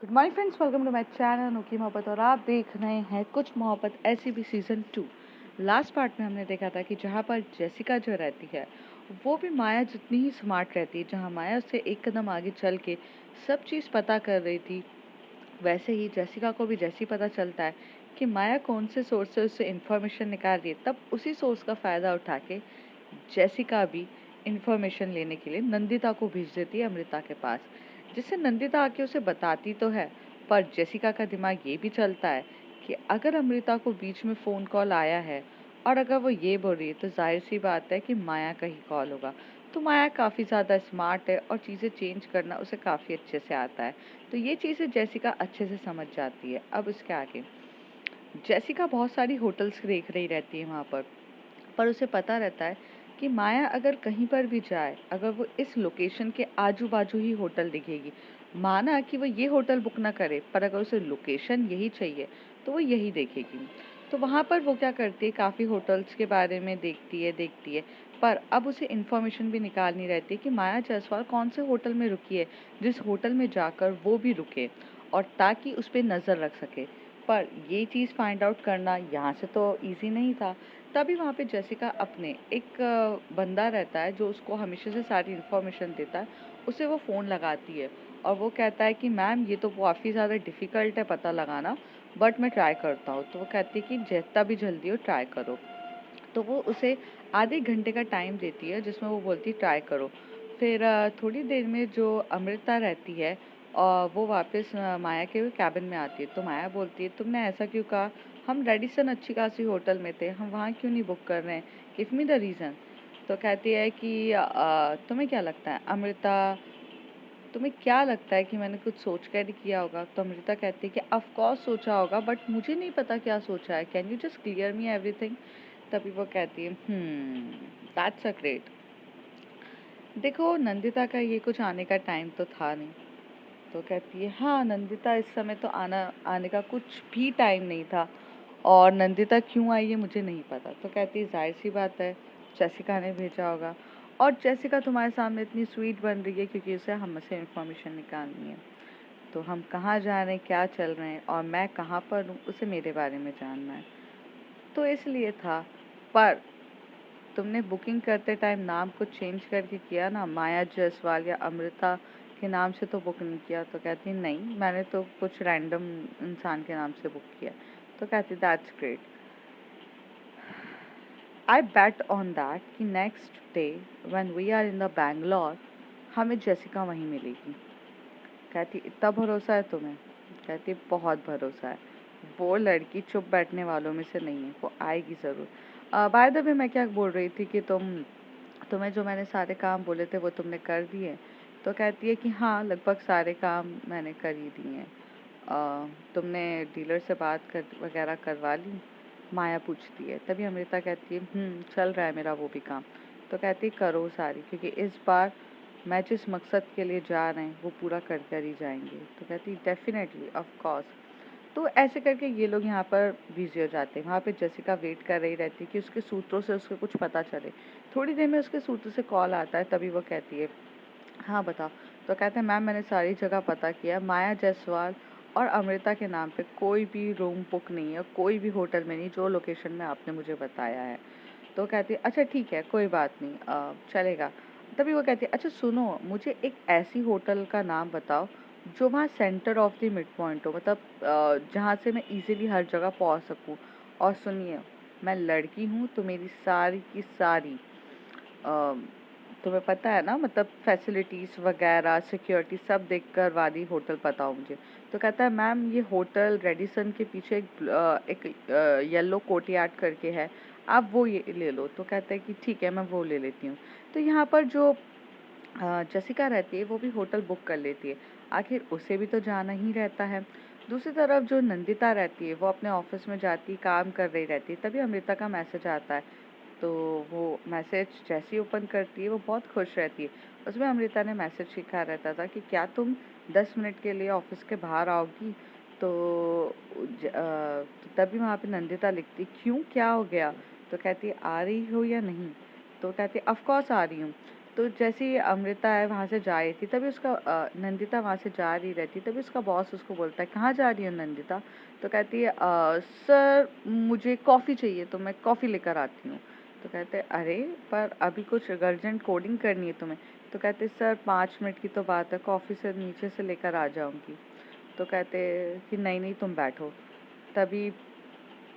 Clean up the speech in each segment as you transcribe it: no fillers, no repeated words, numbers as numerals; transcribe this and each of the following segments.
Good morning friends, welcome to my channel Anokhi Mohabbat और आप देख रहे हैं कुछ मोहब्बत ऐसी भी सीज़न 2। लास्ट पार्ट में हमने देखा था कि जहाँ पर जेसिका जो रहती है वो भी माया जितनी ही स्मार्ट रहती है। जहाँ माया उससे एक कदम आगे चल के सब चीज़ पता कर रही थी, वैसे ही जेसिका को भी जैसे ही पता चलता है कि माया कौन से सोर्स से उससे इन्फॉर्मेशन निकाल रही है, तब उसी सोर्स का फ़ायदा उठा के जेसिका भी इंफॉर्मेशन लेने के लिए नंदिता को भेज देती है अमृता के पास, जिससे नंदिता आके उसे बताती तो है, पर जेसिका का दिमाग ये भी चलता है कि अगर अमृता को बीच में फ़ोन कॉल आया है और अगर वो ये बोल रही है तो जाहिर सी बात है कि माया का ही कॉल होगा। तो माया काफ़ी ज़्यादा स्मार्ट है और चीज़ें चेंज करना उसे काफ़ी अच्छे से आता है। तो ये चीज़ें जेसिका अच्छे से समझ जाती है। अब उसके आगे जेसिका बहुत सारी होटल्स देख रही रहती है वहाँ पर उसे पता रहता है कि माया अगर कहीं पर भी जाए, अगर वो इस लोकेशन के आजू बाजू ही होटल दिखेगी, माना कि वो ये होटल बुक ना करे, पर अगर उसे लोकेशन यही चाहिए तो वो यही देखेगी। तो वहाँ पर वो क्या करती है, काफ़ी होटल्स के बारे में देखती है, पर अब उसे इन्फॉर्मेशन भी निकालनी रहती है कि माया जायसवाल कौन से होटल में रुकी है, जिस होटल में जाकर वो भी रुके, और ताकि उस पर नज़र रख सके। पर ये चीज़ फाइंड आउट करना यहाँ से तो ईजी नहीं था। तभी वहाँ पे जेसिका अपने एक बंदा रहता है जो उसको हमेशा से सारी इन्फॉर्मेशन देता है, उसे वो फ़ोन लगाती है और वो कहता है कि मैम ये तो काफ़ी ज़्यादा डिफ़िकल्ट है पता लगाना, बट मैं ट्राई करता हूँ। तो वो कहती है कि जितना भी जल्दी हो ट्राई करो। तो वो उसे आधे घंटे का टाइम देती है जिसमें वो बोलती है ट्राई करो। फिर थोड़ी देर में जो अमृता रहती है वो वापस माया के कैबिन में आती है। तो माया बोलती है तुमने ऐसा क्यों कहा, हम रेडिसन अच्छी खासी होटल में थे, हम वहाँ क्यों नहीं बुक कर रहे हैं, गिव मी द रीज़न। तो कहती है कि तुम्हें क्या लगता है अमृता, तुम्हें क्या लगता है कि मैंने कुछ सोच कर ही किया होगा। तो अमृता कहती है कि ऑफ कोर्स सोचा होगा, बट मुझे नहीं पता क्या सोचा है, can you just clear me everything. तभी वो कहती है दैट्स अ ग्रेट। देखो नंदिता का ये कुछ आने का टाइम तो था नहीं। तो कहती है हाँ, नंदिता इस समय तो आने का कुछ भी टाइम नहीं था, और नंदिता क्यों आई है मुझे नहीं पता। तो कहती है जाहिर सी बात है जेसिका ने भेजा होगा, और जेसिका तुम्हारे सामने इतनी स्वीट बन रही है क्योंकि उसे हमसे इन्फॉर्मेशन निकालनी है। तो हम कहाँ जा रहे हैं, क्या चल रहे हैं और मैं कहाँ पर हूँ, उसे मेरे बारे में जानना है, तो इसलिए था। पर तुमने बुकिंग करते टाइम नाम को चेंज करके किया ना, माया जायसवाल या अमृता के नाम से तो बुक नहीं किया। तो कहती नहीं, मैंने तो कुछ रैंडम इंसान के नाम से बुक किया। तो कहती that's great, I bet on that कि next day when we are in the Bangalore हमें जेसिका वहीं मिलेगी। कहती इतना भरोसा है तुम्हें। कहती बहुत भरोसा है, वो लड़की चुप बैठने वालों में से नहीं है, वो आएगी ज़रूर। बाय द वे मैं क्या बोल रही थी कि तुम्हें जो मैंने सारे काम बोले थे वो तुमने कर दिए। तो कहती है कि हाँ, लगभग सारे काम मैंने कर ही दिए हैं। तुमने डीलर से बात कर वगैरह करवा ली, माया पूछती है। तभी अमृता कहती है चल रहा है मेरा वो भी काम। तो कहती है करो सारी, क्योंकि इस बार मैं जिस मकसद के लिए जा रहे हैं वो पूरा कर कर ही जाएंगे। तो कहती है डेफिनेटली, ऑफ कोर्स। तो ऐसे करके ये लोग यहाँ पर बिजी हो जाते हैं। वहाँ पे जेसिका वेट कर रही रहती है कि उसके सूत्रों से उसको कुछ पता चले। थोड़ी देर में उसके सूत्र से कॉल आता है, तभी वो कहती है हाँ बताओ। तो कहते हैं मैम मैंने सारी जगह पता किया, माया जायसवाल और अमृता के नाम पे कोई भी रूम बुक नहीं है, कोई भी होटल में नहीं जो लोकेशन में आपने मुझे बताया है। तो कहती है अच्छा ठीक है, कोई बात नहीं, चलेगा। तभी वो कहती है अच्छा सुनो, मुझे एक ऐसी होटल का नाम बताओ जो वहाँ centre of the mid point हो, मतलब जहाँ से मैं इजीली हर जगह पहुँच सकूँ। और सुनिए, मैं लड़की हूँ तो मेरी सारी की सारी अ, तुम्हें पता है ना, मतलब फैसिलिटीज़ वगैरह सिक्योरिटी सब देख कर वाली होटल पता हो मुझे। तो कहता है मैम ये होटल रेडिसन के पीछे एक येलो कोर्टयार्ड करके है, आप वो ये ले लो। तो कहता है कि ठीक है, मैं वो ले लेती हूँ। तो यहाँ पर जो जेसिका रहती है वो भी होटल बुक कर लेती है, आखिर उसे भी तो जाना ही रहता है। दूसरी तरफ जो नंदिता रहती है वो अपने ऑफिस में जाती, काम कर रही रहती है। तभी अमृता का मैसेज आता है। तो वो मैसेज जैसे ही ओपन करती है वो बहुत खुश रहती है। उसमें अमृता ने मैसेज लिखा रहता था कि क्या तुम 10 मिनट के लिए ऑफिस के बाहर आओगी। तो तो तभी वहाँ पे नंदिता लिखती क्यों, क्या हो गया। तो कहती है आ रही हो या नहीं। तो कहती है ऑफ कोर्स आ रही हूँ। तो जैसे ही अमृता है वहाँ से जा रही थी, तभी उसका नंदिता वहाँ से जा रही रहती, तभी उसका बॉस उसको बोलता है, कहाँ जा रही हो नंदिता? तो कहती है, सर मुझे कॉफ़ी चाहिए, तो मैं कॉफ़ी लेकर आती हूँ। तो कहते हैं, अरे पर अभी कुछ अर्जेंट कोडिंग करनी है तुम्हें। तो कहते सर 5 मिनट की तो बात है, कॉफ़ी से नीचे से लेकर आ जाऊँगी। तो कहते कि नहीं नहीं तुम बैठो। तभी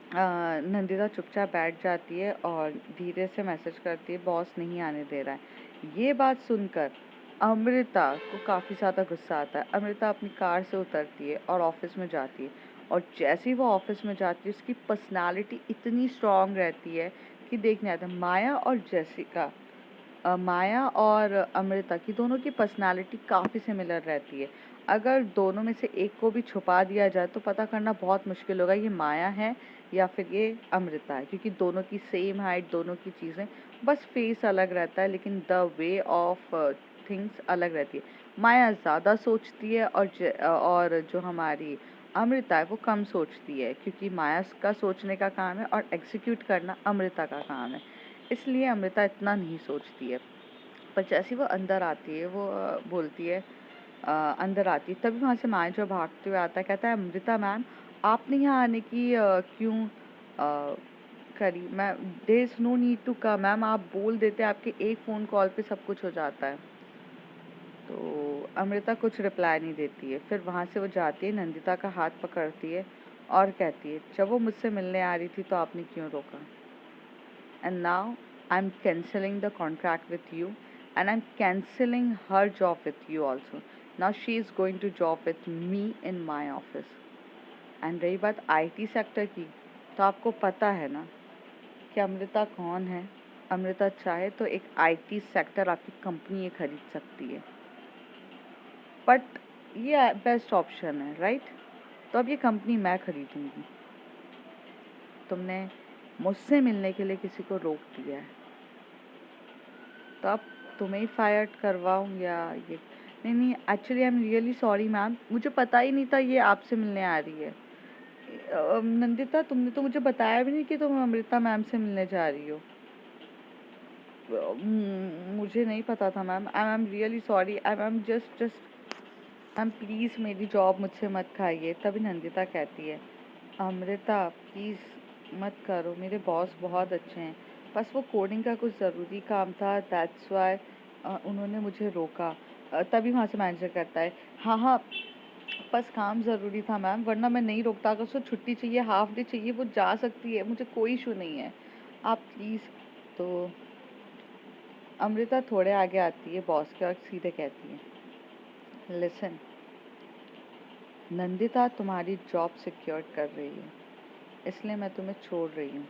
नंदिता चुपचाप बैठ जाती है और धीरे से मैसेज करती है, बॉस नहीं आने दे रहा है। ये बात सुनकर अमृता को काफ़ी ज़्यादा गुस्सा आता है। अमृता अपनी कार से उतरती है और ऑफिस में जाती है, और जैसे ही वो ऑफिस में जाती है उसकी पर्सनालिटी इतनी स्ट्रांग रहती है कि देखने आता है। माया और अमृता की दोनों की पर्सनालिटी काफ़ी सिमिलर रहती है। अगर दोनों में से एक को भी छुपा दिया जाए तो पता करना बहुत मुश्किल होगा ये माया है या फिर ये अमृता है, क्योंकि दोनों की सेम हाइट, दोनों की चीज़ें, बस फेस अलग रहता है लेकिन द वे ऑफ थिंग्स अलग रहती है। माया ज़्यादा सोचती है और जो हमारी अमृता है वो कम सोचती है, क्योंकि माया का सोचने का काम है और एग्जीक्यूट करना अमृता का काम है, इसलिए अमृता इतना नहीं सोचती है। पर जैसे ही वो अंदर आती है वो बोलती है, अंदर आती है, तभी वहाँ से मैनेजर भागते हुए आता है, कहता है, अमृता मैम आपने यहाँ आने की क्यों करी? मैं there is no need to come ma'am, आप बोल देते आपके एक फ़ोन कॉल पे सब कुछ हो जाता है। तो अमृता कुछ रिप्लाई नहीं देती है। फिर वहाँ से वो जाती है, नंदिता का हाथ पकड़ती है और कहती है, जब वो मुझसे मिलने आ रही थी तो आपने क्यों रोका? And now I'm cancelling the contract with you, and I'm cancelling her job with you also. Now she is going to job with me in my office. And रही बात आईटी सेक्टर की, तो आपको पता है ना कि अमृता कौन है? अमृता चाहे तो एक आईटी सेक्टर आपकी कंपनी ये खरीद सकती है, बट ये बेस्ट ऑप्शन है, राइट? तो अब ये कंपनी मैं खरीदूंगी। तुमने मुझसे मिलने के लिए किसी को रोक दिया है, तो अब तुम्हें ही फायर करवाऊँ या ये? नहीं नहीं, actually I am really sorry ma'am, मुझे पता ही नहीं था ये आपसे मिलने आ रही है। नंदिता तुमने तो मुझे बताया भी नहीं कि तुम अमृता मैम से मिलने जा रही हो। मुझे नहीं पता था ma'am, I am really sorry, I am just ma'am please मेरी जॉब मुझसे मत खाइए। तभी नंदिता कहती है, अमृता प्लीज़ मत करो, मेरे बॉस बहुत अच्छे हैं, बस वो कोडिंग का कुछ ज़रूरी काम था, दैट्स वाई उन्होंने मुझे रोका। तभी वहाँ से मैनेजर कहता है, हाँ हाँ बस काम ज़रूरी था मैम, वरना मैं नहीं रोकता। अगर उसको छुट्टी चाहिए, हाफ डे चाहिए, वो जा सकती है, मुझे कोई इशू नहीं है, आप प्लीज़। तो अमृता थोड़े आगे आती है बॉस के और सीधे कहती है, लिसन नंदिता तुम्हारी जॉब सिक्योर कर रही है, इसलिए मैं तुम्हें छोड़ रही हूँ,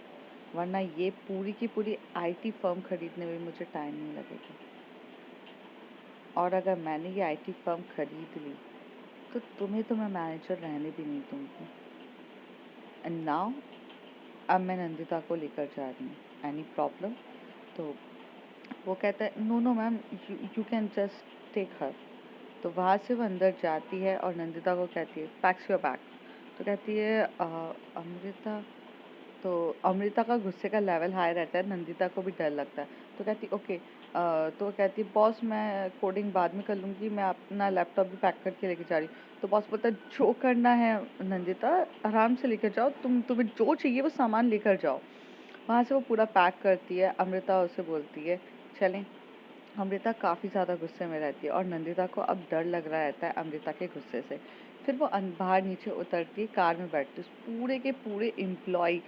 वरना ये पूरी की पूरी आईटी फर्म खरीदने में मुझे टाइम नहीं लगेगा। और अगर मैंने ये आईटी फर्म खरीद ली तो तुम्हें तो मैं मैनेजर रहने भी नहीं दूँगी। एंड नाउ अब मैं नंदिता को लेकर जा रही हूँ, एनी प्रॉब्लम? तो वो कहता है, no no ma'am, you can just take her. तो वहाँ से वो अंदर जाती है और नंदिता को कहती है, पैक्स योर बैग। तो कहती है, अमृता। तो अमृता का गुस्से का लेवल हाई रहता है, नंदिता को भी डर लगता है। तो कहती ओके। तो वो कहती है, बॉस मैं कोडिंग बाद में कर लूँगी, मैं अपना लैपटॉप भी पैक करके लेके जा रही हूँ। तो बॉस बोलता है, जो करना है नंदिता आराम से लेकर जाओ, तुम्हें जो चाहिए वो सामान लेकर जाओ। वहाँ से वो पूरा पैक करती है। अमृता उसे बोलती है, चलें। अमृता काफ़ी ज़्यादा गुस्से में रहती है और नंदिता को अब डर लग रहा रहता है अमृता के गुस्से से। फिर वो बाहर नीचे उतरती है, कार में बैठती है। पूरे के पूरे एम्प्लॉय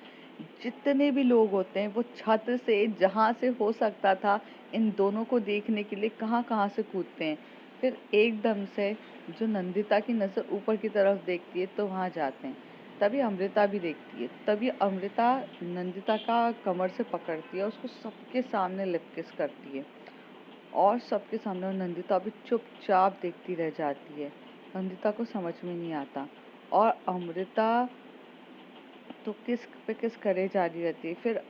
जितने भी लोग होते हैं वो छत से जहाँ से हो सकता था इन दोनों को देखने के लिए कहाँ कहाँ से कूदते हैं। फिर एकदम से जो नंदिता की नज़र ऊपर की तरफ देखती है तो वहाँ जाते हैं। तभी अमृता भी देखती है। तभी अमृता नंदिता का कमर से पकड़ती है, उसको सबके सामने लिप किस करती है और सबके सामने नंदिता भी चुपचाप देखती रह जाती है। नंदिता को समझ में नहीं आता और अमृता तो किस पे किस करे जा रही रहती है। फिर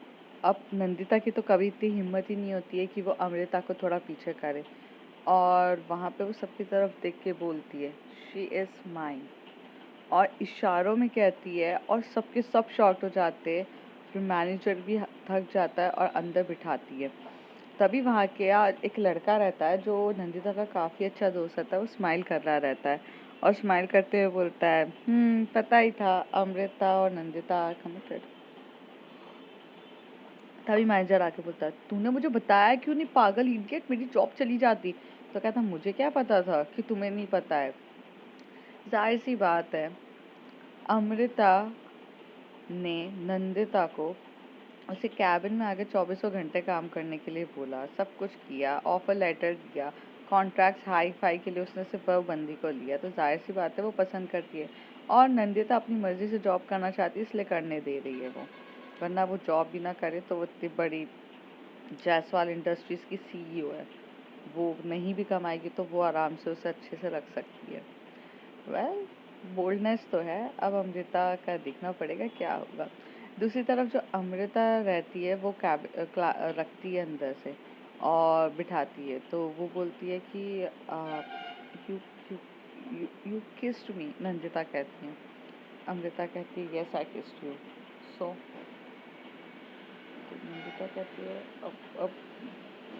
अब नंदिता की तो कभी इतनी हिम्मत ही नहीं होती है कि वो अमृता को थोड़ा पीछे करे और वहाँ पे वो सबकी तरफ देख के बोलती है, शी इज़ माइन, और इशारों में कहती है और सबके सब शॉक्ड हो जाते हैं। फिर मैनेजर भी थक जाता है और अंदर बिठाती है। तभी वहाँ के एक लड़का रहता है जो नंदिता का काफ़ी अच्छा दोस्त रहता है, वो स्माइल कर रहा रहता है और स्माइल करते हुए बोलता है, पता ही था अमृता और नंदिता आर कमिटेड। तभी मैनेजर आके बोलता है, तूने मुझे बताया क्यों नहीं पागल इडियट, मेरी जॉब चली जाती। तो कहता, मुझे क्या पता था कि तुम्हें नहीं पता है। जाहिर सी बात है, अमृता ने नंदिता को उसे कैबिन में आके 24 घंटे काम करने के लिए बोला, सब कुछ किया, ऑफर लेटर दिया, कॉन्ट्रैक्ट्स हाई फाई के लिए उसने सिर्फ वह बंदी को लिया, तो जाहिर सी बात है वो पसंद करती है। और नंदिता अपनी मर्जी से जॉब करना चाहती है, इसलिए करने दे रही है वो, वरना वो जॉब भी ना करे तो वो इतनी बड़ी जायसवाल इंडस्ट्रीज की सीईओ है, वो नहीं भी कमाएगी तो वो आराम से उसे अच्छे से रख सकती है। वेल, बोल्डनेस तो है, अब अमृता का देखना पड़ेगा क्या होगा। दूसरी तरफ जो अमृता रहती है वो रखती है अंदर से और बिठाती है, तो वो बोलती है कि यू यू यू किस्ड मी, नंदिता कहती है। अमृता कहती है, यस आई किस्ड यू। सो नंदिता कहती है, अब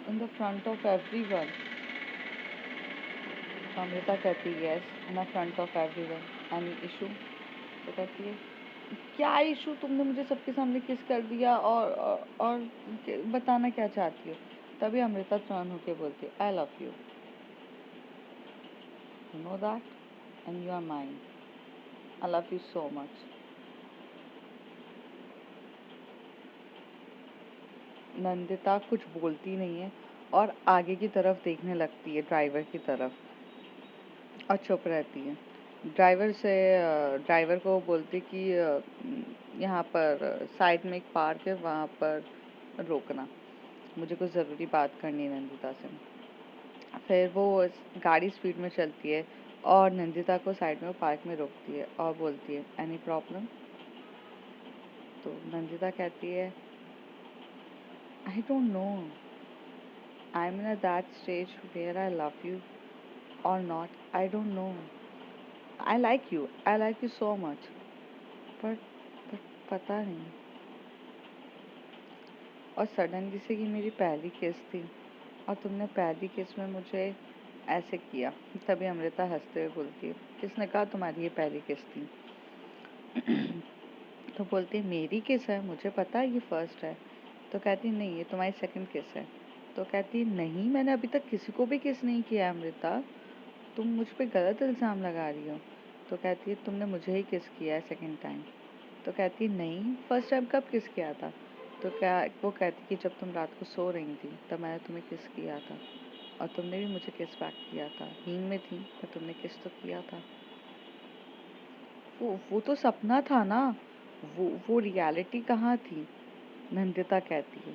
in the front of everyone. Amrita कहती है, yes in the front of everyone, any issue. तो कहती है, क्या इशू, तुमने मुझे सबके सामने किस कर दिया और बताना क्या चाहती हो। तभी अमृता टर्न होके बोलती है, I love you, you know that and you are mine, I love you so much. Nandita कुछ बोलती नहीं है और आगे की तरफ देखने लगती है, ड्राइवर की तरफ, और चुप रहती है। ड्राइवर को बोलती कि यहाँ पर साइड में एक पार्क है, वहाँ पर रोकना, मुझे कुछ ज़रूरी बात करनी है नंदिता से। फिर वो गाड़ी स्पीड में चलती है और नंदिता को साइड में पार्क में रोकती है और बोलती है, एनी प्रॉब्लम। तो नंदिता कहती है, I don't know, I am in that stage where I love you और not, I don't know, I like you so much, but पता नहीं। और सडनली से ये मेरी पहली किस थी और तुमने पहली किस में मुझे ऐसे किया। तभी अमृता हंसते हुए बोलती है, किसने कहा तुम्हारी ये पहली किस थी। तो बोलती है, मेरी किस है, मुझे पता है ये फर्स्ट है। तो कहती, नहीं ये तुम्हारी सेकंड किस है। तो कहती, नहीं मैंने अभी तक किसी को भी किस नहीं किया अमृता, तुम मुझ पे गलत इल्ज़ाम लगा रही हो। तो कहती है, तुमने मुझे ही किस किया है सेकंड टाइम। तो कहती, नहीं फर्स्ट टाइम कब किस किया था। तो क्या वो कहती कि जब तुम रात को सो रही थी तब मैंने तुम्हें किस किया था और तुमने भी मुझे किस बैक किया था, नींद में थी पर तुमने किस तो किया था। वो तो सपना था ना, वो रियलिटी कहाँ थी, नंदिता कहती है।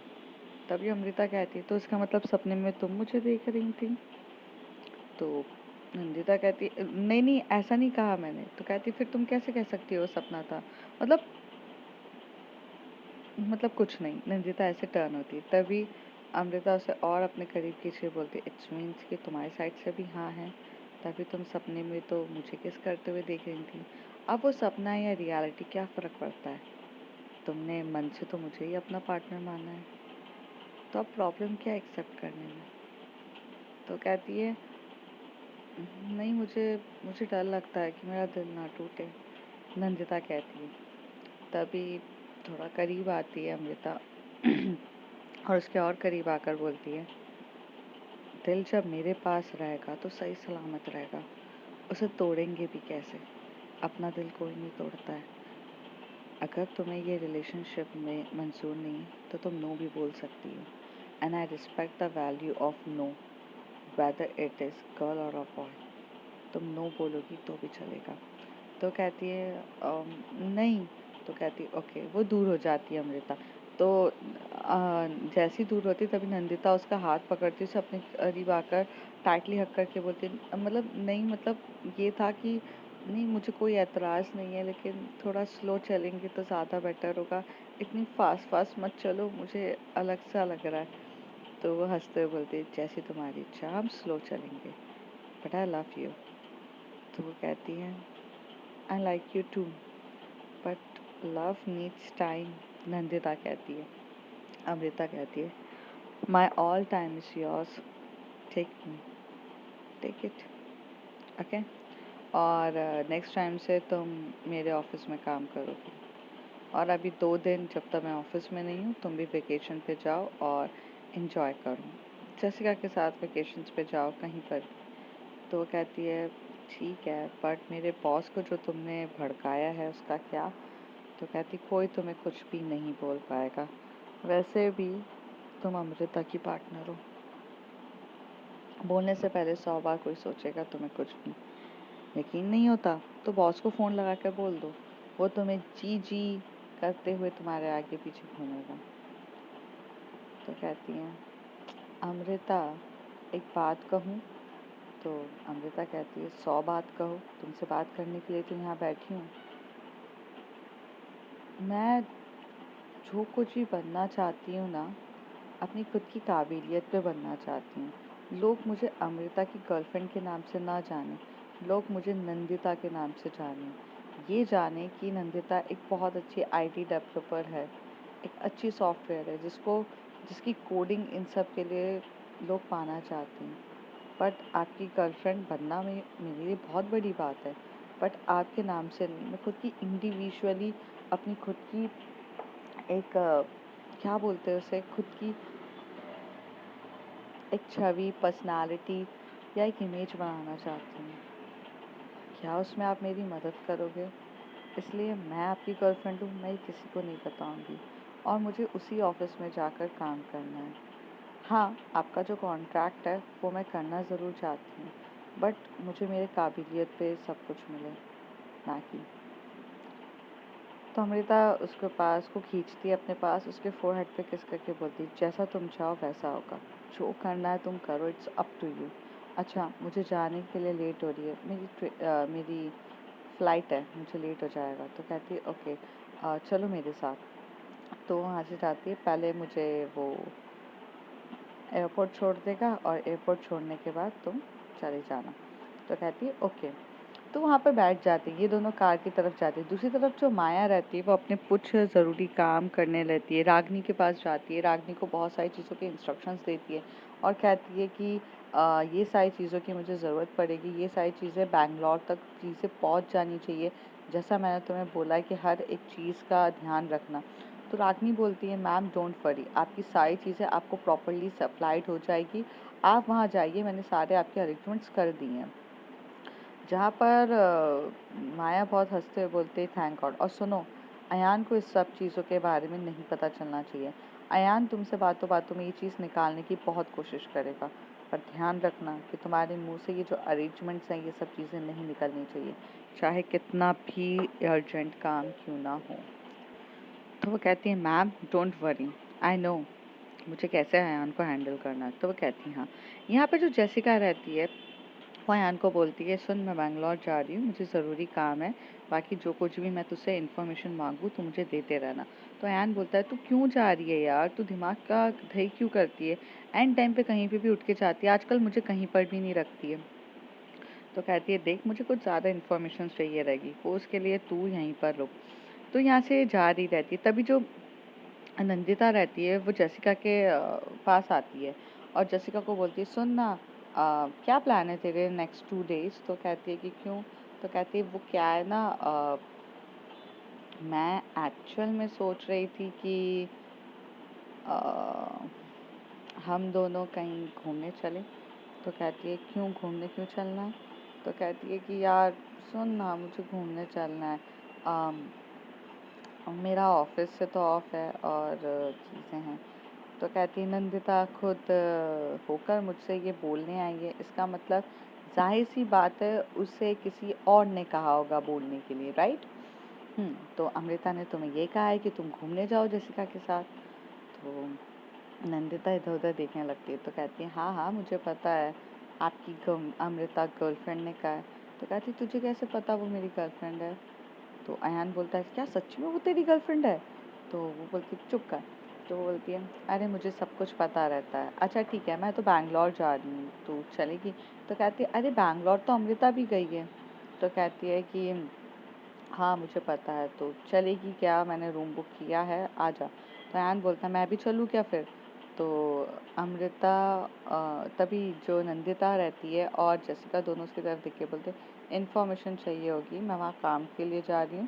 तभी अमृता कहती है, तो इसका मतलब सपने में तुम मुझे देख रही थी। तो नंदिता कहती, नहीं नहीं ऐसा नहीं कहा मैंने। तो कहती, फिर तुम कैसे कह सकती हो सपना था, मतलब कुछ नहीं। नंदिता ऐसे टर्न होती है, तभी अमृता उसे और अपने करीब खींच बोलती, इट्स मीन्स कि तुम्हारी साइड से भी हाँ है, तभी तुम सपने में तो मुझे किस करते हुए देख रही थी। अब वो सपना है या रियलिटी, क्या फ़र्क पड़ता है, तुमने मन से तो मुझे ही अपना पार्टनर माना है, तो अब प्रॉब्लम क्या एक्सेप्ट करने में। तो कहती है, नहीं मुझे मुझे डर लगता है कि मेरा दिल ना टूटे, नंदिता कहती है। तभी थोड़ा करीब आती है अमृता और उसके और करीब आकर बोलती है, दिल जब मेरे पास रहेगा तो सही सलामत रहेगा, उसे तोड़ेंगे भी कैसे, अपना दिल कोई नहीं तोड़ता है। अगर तुम्हें ये रिलेशनशिप में मंजूर नहीं तो तुम नो भी बोल सकती हो, and I respect the value of no, whether it is girl और अ बॉय। तुम नो बोलोगी तो भी चलेगा। तो कहती है, नहीं। तो कहती है, ओके। वो दूर हो जाती है अमृता। तो जैसी दूर होती तभी नंदिता उसका हाथ पकड़ती, उसे अपने करीब आकर टाइटली हक करके बोलती, मतलब नहीं, मतलब ये था कि नहीं मुझे कोई एतराज़ नहीं है, लेकिन थोड़ा स्लो चलेंगे तो ज़्यादा बेटर होगा, इतनी फास्ट फास्ट मत चलो, मुझे अलग सा लग रहा है। तो वो हंसते हुए बोलती है, जैसी तुम्हारी इच्छा, हम स्लो चलेंगे, बट आई लव यू। तो वो कहती है, I like you too, but love needs time, Nandita कहती है। अमृता कहती है, my all time is yours, take me, take it, okay. और नेक्स्ट टाइम से तुम मेरे ऑफिस में काम करोगी, और अभी 2 दिन जब तक मैं ऑफिस में नहीं हूँ तुम भी वेकेशन पे जाओ और इन्जॉय करो, जैसिका के साथ वेकेशंस पे जाओ कहीं पर। तो वो कहती है ठीक है, बट मेरे बॉस को जो तुमने भड़काया है उसका क्या? तो कहती कोई तुम्हें कुछ भी नहीं बोल पाएगा, वैसे भी तुम अमृता की पार्टनर हो, बोलने से पहले 100 बार कोई सोचेगा तुम्हें कुछ भी। यकीन नहीं होता तो बॉस को फ़ोन लगा कर बोल दो, वो तुम्हें जी जी करते हुए तुम्हारे आगे पीछे घूमेगा। तो कहती हैं अमृता एक बात कहूँ? तो अमृता कहती है 100 बात कहो, तुमसे बात करने के लिए तो यहाँ बैठी हूँ। मैं जो कुछ भी बनना चाहती हूँ ना, अपनी खुद की काबिलियत पे बनना चाहती हूँ। लोग मुझे अमृता की गर्लफ्रेंड के नाम से ना जाने, लोग मुझे नंदिता के नाम से जाने। ये जाने कि नंदिता एक बहुत अच्छी आईटी डेवलपर है, एक अच्छी सॉफ्टवेयर है जिसकी कोडिंग इन सब के लिए लोग पाना चाहते हैं। बट आपकी गर्लफ्रेंड बनना मेरे लिए बहुत बड़ी बात है, बट आपके नाम से नहीं। मैं खुद की इंडिविजुअली अपनी खुद की एक क्या बोलते हैं उसे, खुद की एक छवि, पर्सनालिटी या एक इमेज बनाना चाहती हूँ। क्या उसमें आप मेरी मदद करोगे? इसलिए मैं आपकी गर्लफ्रेंड हूँ, मैं किसी को नहीं बताऊँगी, और मुझे उसी ऑफिस में जाकर काम करना है। हाँ, आपका जो कॉन्ट्रैक्ट है वो मैं करना ज़रूर चाहती हूँ, बट मुझे मेरे काबिलियत पे सब कुछ मिले, ना कि। तो अमृता उसके पास उसको खींचती है अपने पास, उसके फोरहेड पे किस करके बोलती जैसा तुम चाहो वैसा होगा, जो करना है तुम करो, इट्स अप टू यू। अच्छा, मुझे जाने के लिए लेट हो रही है, मेरी फ़्लाइट है, मुझे लेट हो जाएगा। तो कहती है ओके, चलो मेरे साथ। तो वहाँ से जाती है, पहले मुझे वो एयरपोर्ट छोड़ देगा और एयरपोर्ट छोड़ने के बाद तुम चले जाना। तो कहती है ओके। तो वहाँ पे बैठ जाते हैं, ये दोनों कार की तरफ जाते हैं। दूसरी तरफ जो माया रहती है वो अपने कुछ ज़रूरी काम करने रहती है, रागनी के पास जाती है, रागनी को बहुत सारी चीज़ों के इंस्ट्रक्शंस देती है और कहती है कि ये सारी चीज़ों की मुझे ज़रूरत पड़ेगी, ये सारी चीज़ें बैंगलोर तक चीज़ें पहुँच जानी चाहिए, जैसा मैंने तुम्हें बोला है कि हर एक चीज़ का ध्यान रखना। तो रागनी बोलती है मैम डोंट वरी, आपकी सारी चीज़ें आपको प्रॉपरली सप्लाइड हो जाएगी, आप वहाँ जाइए, मैंने सारे आपके अरेंजमेंट्स कर दिए हैं। जहाँ पर माया बहुत हँसते हुए बोलती है थैंक गॉड। और सुनो, अयान को इस सब चीज़ों के बारे में नहीं पता चलना चाहिए। अयान तुमसे बातों बातों में ये चीज़ निकालने की बहुत कोशिश करेगा, पर ध्यान रखना कि तुम्हारे मुंह से ये जो अरेंजमेंट्स हैं ये सब चीज़ें नहीं निकलनी चाहिए, चाहे कितना भी अर्जेंट काम क्यों ना हो। तो वो कहती है ma'am don't worry, I know मुझे कैसे अयान को हैंडल करना है। तो वो कहती है हाँ। यहाँ पे जो जेसिका रहती है वो अयान को बोलती है सुन, मैं बैंगलोर जा रही हूँ, मुझे ज़रूरी काम है, बाकी जो कुछ भी मैं तुझसे इन्फॉर्मेशन मांगू तो मुझे देते रहना। तो अयान बोलता है तू क्यों जा रही है यार, तू दिमाग का दही क्यों करती है, एंड टाइम पे कहीं पे भी उठ के जाती है, आजकल मुझे कहीं पर भी नहीं रखती है। तो कहती है देख मुझे कुछ ज़्यादा इन्फॉर्मेशन चाहिए रहेगी, वो उसके लिए तू यहीं पर रुक। तो यहाँ से जा रही रहती है, तभी जो नंदिता रहती है वो जैसिका के पास आती है और जैसिका को बोलती है सुन ना, क्या प्लान है तेरे नेक्स्ट 2 डेज? तो कहती है कि क्यों? तो कहती है वो क्या है ना, मैं एक्चुअल में सोच रही थी कि अ, हम दोनों कहीं घूमने चले। तो कहती है क्यों, घूमने क्यों चलना है? तो कहती है कि यार सुन ना, मुझे घूमने चलना है, मेरा ऑफिस से तो ऑफ है और चीज़ें हैं। तो कहती है नंदिता खुद होकर मुझसे ये बोलने आई है, इसका मतलब जाहिर सी बात है उसे किसी और ने कहा होगा बोलने के लिए, राइट? तो अमृता ने तुम्हें ये कहा है कि तुम घूमने जाओ जैसिका के साथ। तो नंदिता इधर उधर देखने लगती है, तो कहती है हाँ हाँ मुझे पता है, आपकी अमृता गर्लफ्रेंड ने कहा है। तो कहती तुझे कैसे पता वो मेरी गर्लफ्रेंड है? तो अयान बोलता है क्या सच में वो तेरी गर्लफ्रेंड है? तो वो बोलती है चुप कर। तो वो बोलती है अरे मुझे सब कुछ पता रहता है, अच्छा ठीक है मैं तो बैंगलोर जा रही हूँ, तो चलेगी? तो कहती है अरे बैंगलोर तो अमृता भी गई है। तो कहती है कि हाँ मुझे पता है, तो चलेगी क्या, मैंने रूम बुक किया है, आ जा। तो अयान बोलता है मैं भी चलूँ क्या फिर? तो अमृता तभी जो नंदिता रहती है और जैसिका दोनों उसकी तरफ देख के बोलते इन्फॉर्मेशन चाहिए होगी, मैं वहाँ काम के लिए जा रही हूँ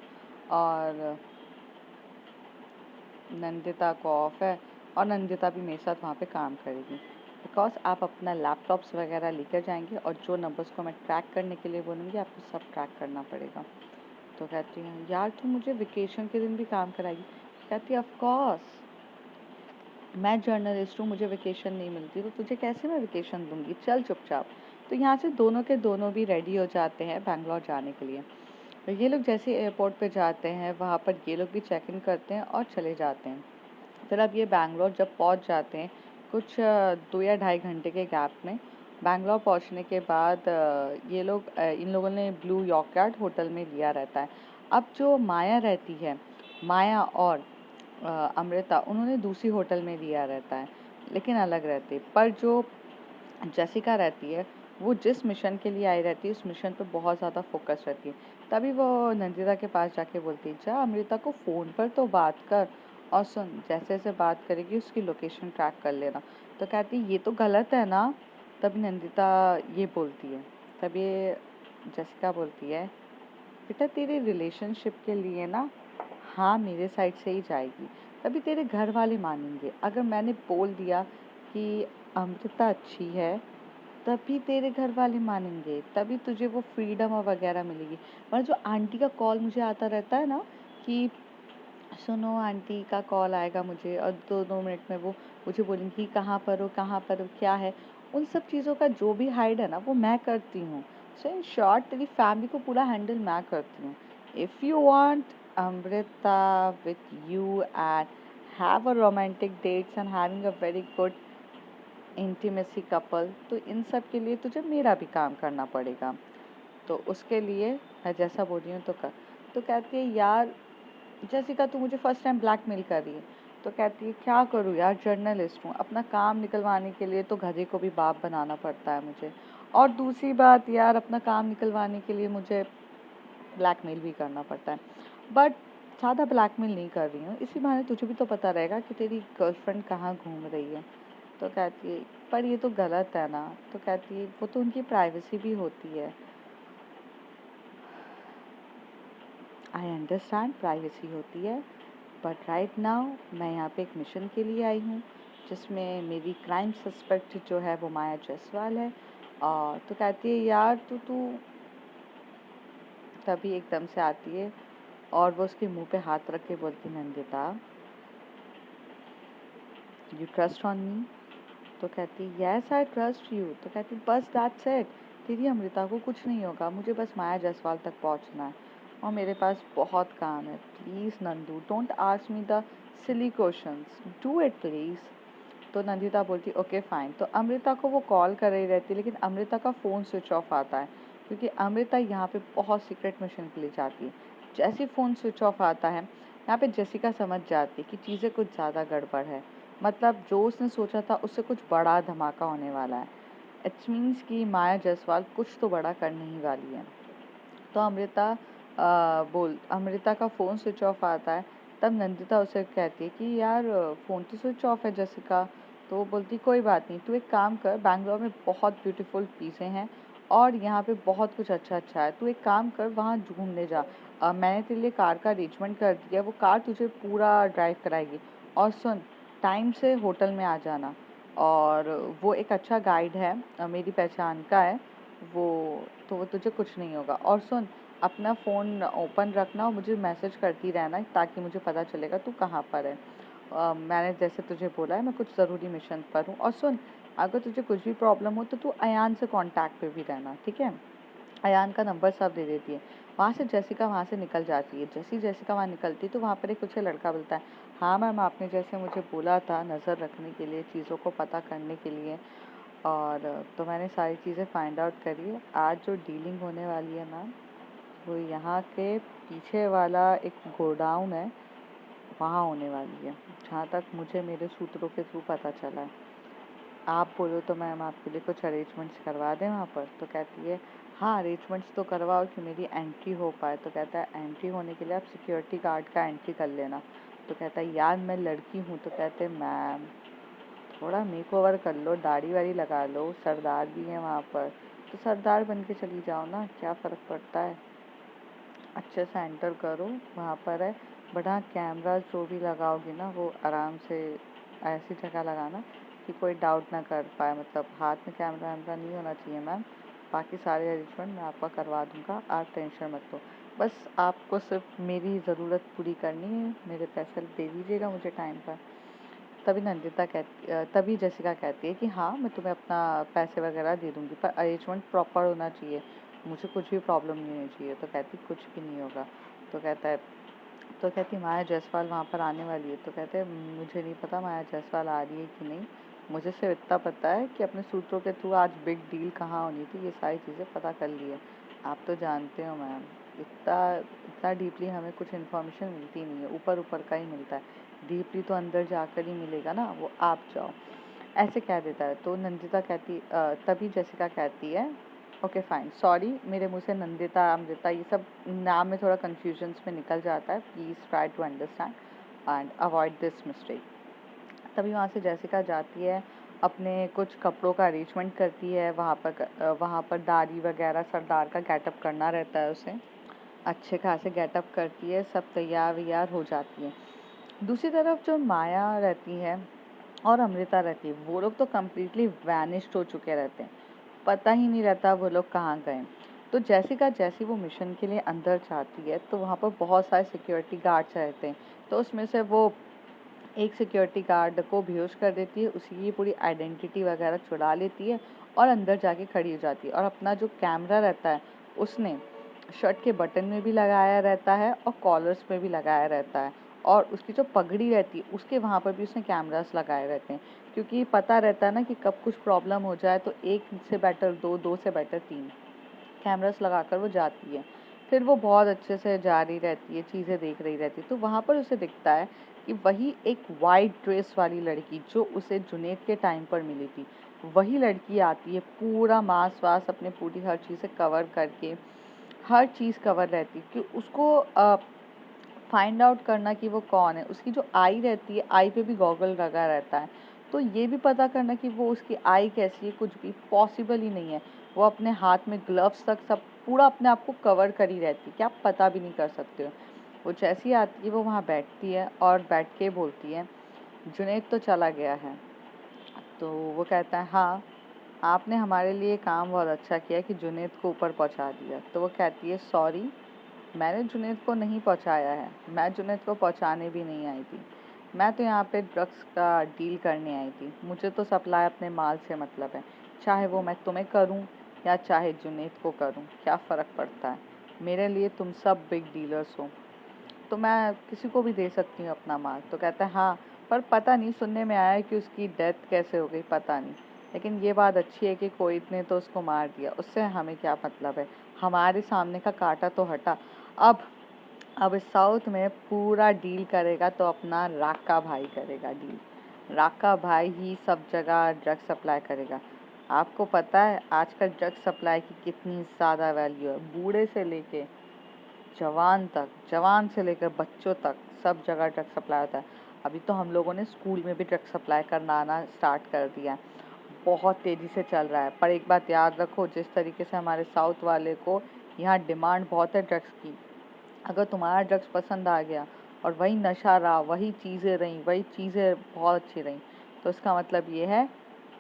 और नंदिता को ऑफ है और नंदिता भी मेरे साथ वहाँ पे काम करेगी बिकॉज आप अपना लैपटॉप्स वगैरह लेकर जाएंगे और जो नंबर्स को मैं ट्रैक करने के लिए बोलूँगी आपको सब ट्रैक करना पड़ेगा। तो कहती है यार तू मुझे वेकेशन के दिन भी काम कराएगी? कहती है ऑफ कोर्स, मैं जर्नलिस्ट हूँ, मुझे वेकेशन नहीं मिलती तो तुझे कैसे मैं वेकेशन दूंगी, चल चुपचाप। तो यहाँ से दोनों के दोनों भी रेडी हो जाते हैं बैंगलोर जाने के लिए। तो ये लोग जैसे एयरपोर्ट पे जाते हैं वहाँ पर ये लोग भी चेक इन करते हैं और चले जाते हैं। फिर अब ये बैंगलोर जब पहुँच जाते हैं कुछ 2 या ढाई घंटे के गैप में, बैंगलोर पहुँचने के बाद ये लोग इन लोगों ने ब्लू यॉर्कयार्ड होटल में लिया रहता है। अब जो माया रहती है, माया और अमृता उन्होंने दूसरी होटल में लिया रहता है लेकिन अलग रहते, पर जो जेसिका रहती है वो जिस मिशन के लिए आई रहती है उस मिशन पे बहुत ज़्यादा फोकस रहती है। तभी वो नंदिता के पास जाके बोलती है जा अमृता को फ़ोन पर तो बात कर और सुन जैसे जैसे बात करेगी उसकी लोकेशन ट्रैक कर लेना। तो कहती ये तो गलत है ना। तभी नंदिता ये बोलती है, तभी जेसिका बोलती है बेटा तेरे रिलेशनशिप के लिए ना हाँ मेरे साइड से ही जाएगी, तभी तेरे घर वाले मानेंगे। अगर मैंने बोल दिया कि अमृता अच्छी है तभी तेरे घर वाले मानेंगे, तभी तुझे वो फ्रीडम और वगैरह मिलेगी। और जो आंटी का कॉल मुझे आता रहता है ना कि सुनो आंटी का कॉल आएगा मुझे और 2-2 मिनट में वो मुझे बोलेंगी कहाँ पर हो, कहाँ पर हो, क्या है, उन सब चीज़ों का जो भी हाइड है ना वो मैं करती हूँ। सो इन शॉर्ट तेरी फैमिली को पूरा हैंडल मैं करती हूँ। If you want Amrita with you and have a romantic dates and having a very good intimacy couple, तो इन सब के लिए तुझे मेरा भी काम करना पड़ेगा। तो उसके लिए मैं जैसा बोल रही हूँ तो कर। तो कहती है यार जेसिका तू मुझे फर्स्ट टाइम ब्लैकमेल कर रही है। तो कहती है क्या करूँ यार, जर्नलिस्ट हूँ, अपना काम निकलवाने के लिए तो गधे को भी बाप बनाना पड़ता है मुझे, और दूसरी बात यार अपना काम निकलवाने के लिए मुझे ब्लैकमेल भी करना पड़ता है। बट ज़्यादा ब्लैकमेल नहीं कर रही हूँ, इसी बहाने तुझे भी तो पता रहेगा कि तेरी गर्लफ्रेंड कहाँ घूम रही है। तो कहती है पर ये तो गलत है ना। तो कहती है वो तो उनकी प्राइवेसी भी होती है। आई अंडरस्टैंड प्राइवेसी होती है बट राइट नाउ मैं यहाँ पे एक मिशन के लिए आई हूँ जिसमें मेरी क्राइम सस्पेक्ट जो है वो माया जायसवाल है। और तो कहती है यार तू तभी एकदम से आती है और वो उसके मुंह पे हाथ रख के बोलती Nandita you trust on me. तो कहती यस आई ट्रस्ट यू। तो कहती बस दैट्स इट, तेरी अमृता को कुछ नहीं होगा, मुझे बस माया जायसवाल तक पहुंचना है और मेरे पास बहुत काम है। Please Nandu don't ask me the silly questions, do it please. तो नंदिता बोलती ओके फाइन। तो अमृता को वो कॉल कर रही रहती है लेकिन अमृता का फ़ोन स्विच ऑफ आता है क्योंकि अमृता यहाँ पे बहुत सीक्रेट मिशन के लिए जाती है। जैसे फ़ोन स्विच ऑफ आता है यहाँ पे जेसिका समझ जाती है कि चीज़ें कुछ ज़्यादा गड़बड़ है, मतलब जो उसने सोचा था उससे कुछ बड़ा धमाका होने वाला है। इट्स मीन्स कि माया जायसवाल कुछ तो बड़ा करने ही वाली है। तो अमृता का फ़ोन स्विच ऑफ आता है। तब नंदिता उसे कहती है कि यार फ़ोन तो स्विच ऑफ है जैसिका। तो वो बोलती कोई बात नहीं, तू एक काम कर, बैंगलोर में बहुत ब्यूटीफुल चीज़ें हैं और यहाँ पे बहुत कुछ अच्छा अच्छा है, तू एक काम कर वहाँ घूमने जा। मैंने तेरे लिए कार का अरेंजमेंट कर दिया, वो कार तुझे पूरा ड्राइव कराएगी। और सुन टाइम से होटल में आ जाना, और वो एक अच्छा गाइड है, मेरी पहचान का है वो, तो वो तुझे कुछ नहीं होगा। और सुन अपना फ़ोन ओपन रखना और मुझे मैसेज करती रहना ताकि मुझे पता चलेगा तू कहाँ पर है। मैंने जैसे तुझे बोला है मैं कुछ ज़रूरी मिशन पर हूँ। और सुन अगर तुझे कुछ भी प्रॉब्लम हो तो तू अयान से कांटेक्ट पे भी रहना, ठीक है। अयान का नंबर सब दे देती है। वहाँ से जेसिका वहाँ से निकल जाती है। जैसी जेसिका वहाँ निकलती तो वहाँ पर एक कुछ लड़का बोलता है हाँ मैम आपने जैसे मुझे बोला था नज़र रखने के लिए, चीज़ों को पता करने के लिए, और तो मैंने सारी चीज़ें फाइंड आउट करी है। आज जो डीलिंग होने वाली है मैम वो यहाँ के पीछे वाला एक गोडाउन है वहाँ होने वाली है, जहाँ तक मुझे मेरे सूत्रों के थ्रू पता चला है। आप बोलो तो मैम आपके लिए कुछ अरेंजमेंट्स करवा दें वहाँ पर। तो कहती है हाँ अरेंजमेंट्स तो करवाओ कि मेरी एंट्री हो पाए। तो कहता है एंट्री होने के लिए आप सिक्योरिटी गार्ड का एंट्री कर लेना। तो कहता है यार मैं लड़की हूँ। तो कहते हैं मैम थोड़ा मेकओवर कर लो, दाढ़ी वाड़ी लगा लो, सरदार भी है वहाँ पर, तो सरदार बन के चली जाओ ना, क्या फ़र्क पड़ता है। अच्छे से एंटर करो, वहाँ पर है। बट हाँ, कैमरा जो भी लगाओगी ना वो आराम से ऐसी जगह लगाना कि कोई डाउट ना कर पाए, मतलब हाथ में कैमरा वैमरा नहीं होना चाहिए मैम। बाकी सारे अरेंजमेंट मैं आपका करवा दूँगा, आप टेंशन मत लो। बस आपको सिर्फ मेरी ज़रूरत पूरी करनी है, मेरे पैसे दे दीजिएगा मुझे टाइम पर। तभी जेसिका कहती है कि हाँ, मैं तुम्हें अपना पैसे वगैरह दे दूँगी, पर अरेंजमेंट प्रॉपर होना चाहिए, मुझे कुछ भी प्रॉब्लम नहीं होनी चाहिए। तो कहती कुछ भी नहीं होगा। तो कहता है तो कहती माया जायसवाल वहाँ पर आने वाली है। तो कहते हैं मुझे नहीं पता माया जायसवाल आ रही है कि नहीं, मुझे सिर्फ इतना पता है कि अपने सूत्रों के थ्रू आज बिग डील कहाँ होनी थी, ये सारी चीज़ें पता कर ली है। आप तो जानते हो मैम, इतना इतना डीपली हमें कुछ इन्फॉर्मेशन मिलती नहीं है, ऊपर ऊपर का ही मिलता है। डीपली तो अंदर जाकर ही मिलेगा ना, वो आप जाओ, ऐसे कह देता है। तो नंदिता कहती तभी जेसिका कहती है ओके फाइन, सॉरी, मेरे मुँह से नंदिता अमृता ये सब नाम में थोड़ा कन्फ्यूजन्स में निकल जाता है, please try to understand and avoid this mistake. तभी वहाँ से जेसिका जाती है, अपने कुछ कपड़ों का अरेंजमेंट करती है। वहाँ पर दाढ़ी वगैरह सरदार का गेटअप करना रहता है उसे, अच्छे खासे गेटअप करती है, सब तैयार वैयार हो जाती है। दूसरी तरफ जो माया रहती है और अमृता रहती है, वो लोग तो कम्प्लीटली वैनिश्ड हो चुके रहते हैं, पता ही नहीं रहता वो लोग कहाँ गए। तो जेसिका जैसी वो मिशन के लिए अंदर जाती है तो वहाँ पर बहुत सारे सिक्योरिटी गार्ड्स रहते हैं। तो उसमें से वो एक सिक्योरिटी गार्ड को बेहोश कर देती है, उसकी की पूरी आइडेंटिटी वगैरह चुरा लेती है और अंदर जाके खड़ी हो जाती है। और अपना जो कैमरा रहता है उसने शर्ट के बटन में भी लगाया रहता है और कॉलर्स में भी लगाया रहता है, और उसकी जो पगड़ी रहती है उसके वहाँ पर भी उसने कैमरास लगाए रहते हैं, क्योंकि पता रहता है ना कि कब कुछ प्रॉब्लम हो जाए तो एक से बेटर दो, दो से बेटर तीन कैमरास लगाकर वो जाती है। फिर वो बहुत अच्छे से जा रही रहती है, चीज़ें देख रही रहती है। तो वहाँ पर उसे दिखता है कि वही एक वाइट ड्रेस वाली लड़की जो उसे जुनैद के टाइम पर मिली थी, वही लड़की आती है, पूरा मांस वास अपने पूरी हर चीज़ से कवर करके, हर चीज़ कवर रहती है कि उसको फाइंड आउट करना कि वो कौन है। उसकी जो आई रहती है, आई पे भी गॉगल लगा रहता है, तो ये भी पता करना कि वो उसकी आई कैसी है कुछ भी पॉसिबल ही नहीं है। वो अपने हाथ में ग्लव्स तक सब पूरा अपने आप को कवर करी रहती है कि आप पता भी नहीं कर सकते हो। वो जैसी आती है वो वहाँ बैठती है और बैठ के बोलती है जुनैद तो चला गया है। तो वो कहता है हाँ, आपने हमारे लिए काम बहुत अच्छा किया कि जुनैद को ऊपर पहुँचा दिया। तो वो कहती है सॉरी, मैंने जुनैद को नहीं पहुँचाया है, मैं जुनैद को पहुँचाने भी नहीं आई थी, मैं तो यहाँ पे ड्रग्स का डील करने आई थी, मुझे तो सप्लाई अपने माल से मतलब है, चाहे वो मैं तुम्हें करूँ या चाहे जुनैद को करूँ, क्या फ़र्क पड़ता है, मेरे लिए तुम सब बिग डीलर्स हो, तो मैं किसी को भी दे सकती हूँ अपना माल। तो कहता है हाँ, पर पता नहीं, सुनने में आया है कि उसकी डेथ कैसे हो गई पता नहीं, लेकिन ये बात अच्छी है कि कोई ने तो उसको मार दिया, उससे हमें क्या मतलब है, हमारे सामने का कांटा तो हटा। अब अब साउथ में पूरा डील करेगा तो अपना राका भाई करेगा डील, राका भाई ही सब जगह ड्रग सप्लाई करेगा। आपको पता है आजकल ड्रग सप्लाई की कितनी ज़्यादा वैल्यू है, बूढ़े से लेके जवान तक, जवान से लेकर बच्चों तक सब जगह ड्रग सप्लाई होता है। अभी तो हम लोगों ने स्कूल में भी ड्रग सप्लाई करना आना स्टार्ट कर दिया है, बहुत तेज़ी से चल रहा है। पर एक बात याद रखो, जिस तरीके से हमारे साउथ वाले को यहाँ डिमांड बहुत है ड्रग्स की, अगर तुम्हारा ड्रग्स पसंद आ गया और वही नशा रहा, वही चीज़ें रहीं, वही चीज़ें बहुत अच्छी रहीं, तो इसका मतलब ये है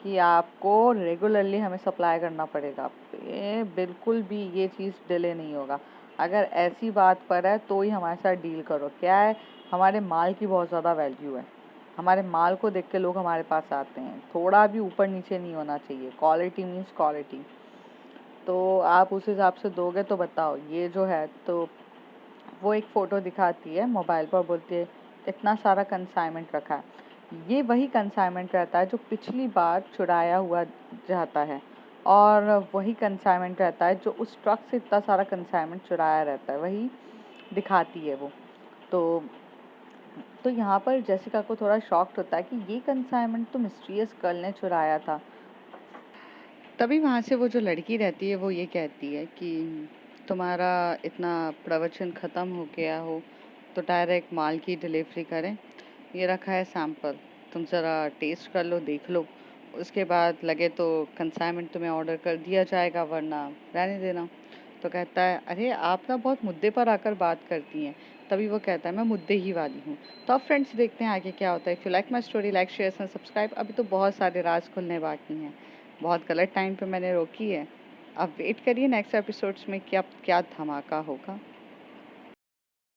कि आपको रेगुलरली हमें सप्लाई करना पड़ेगा। ये बिल्कुल भी ये चीज़ डिले नहीं होगा। अगर ऐसी बात पर है तो ही हमारे साथ डील करो। क्या है, हमारे माल की बहुत ज़्यादा वैल्यू है, हमारे माल को देख के लोग हमारे पास आते हैं, थोड़ा भी ऊपर नीचे नहीं होना चाहिए, क्वालिटी मीन्स क्वालिटी। तो आप उस हिसाब से दोगे तो बताओ, ये जो है। तो वो एक फ़ोटो दिखाती है मोबाइल पर, बोलती है इतना सारा कंसाइनमेंट रखा है, ये वही कंसाइनमेंट रहता है जो पिछली बार चुराया हुआ जाता है, और वही कंसाइनमेंट रहता है जो उस ट्रक से इतना सारा कंसाइनमेंट चुराया रहता है, वही दिखाती है वो। तो यहाँ पर जेसिका को थोड़ा शॉक्ड होता है कि ये कंसाइनमेंट तो मिस्टीरियस गर्ल ने चुराया था। तभी वहाँ से वो जो लड़की रहती है वो ये कहती है कि तुम्हारा इतना प्रवचन ख़त्म हो गया हो तो डायरेक्ट माल की डिलीवरी करें, ये रखा है सैंपल, तुम ज़रा टेस्ट कर लो, देख लो। उसके बाद लगे तो कंसाइनमेंट तुम्हें ऑर्डर कर दिया जाएगा, वरना रहने देना। तो कहता है, अरे आप ना बहुत मुद्दे पर आकर बात करती हैं। तभी वो कहता है, मैं मुद्दे ही वाली हूँ। तो अब फ्रेंड्स देखते हैं आगे क्या होता है। If you like my story, like share and subscribe. अभी तो बहुत सारे राज खुलने बाकी हैं। बहुत गलत टाइम पे मैंने रोकी है। अब वेट करिए नेक्स्ट एपिसोड्स में कि अब क्या धमाका होगा।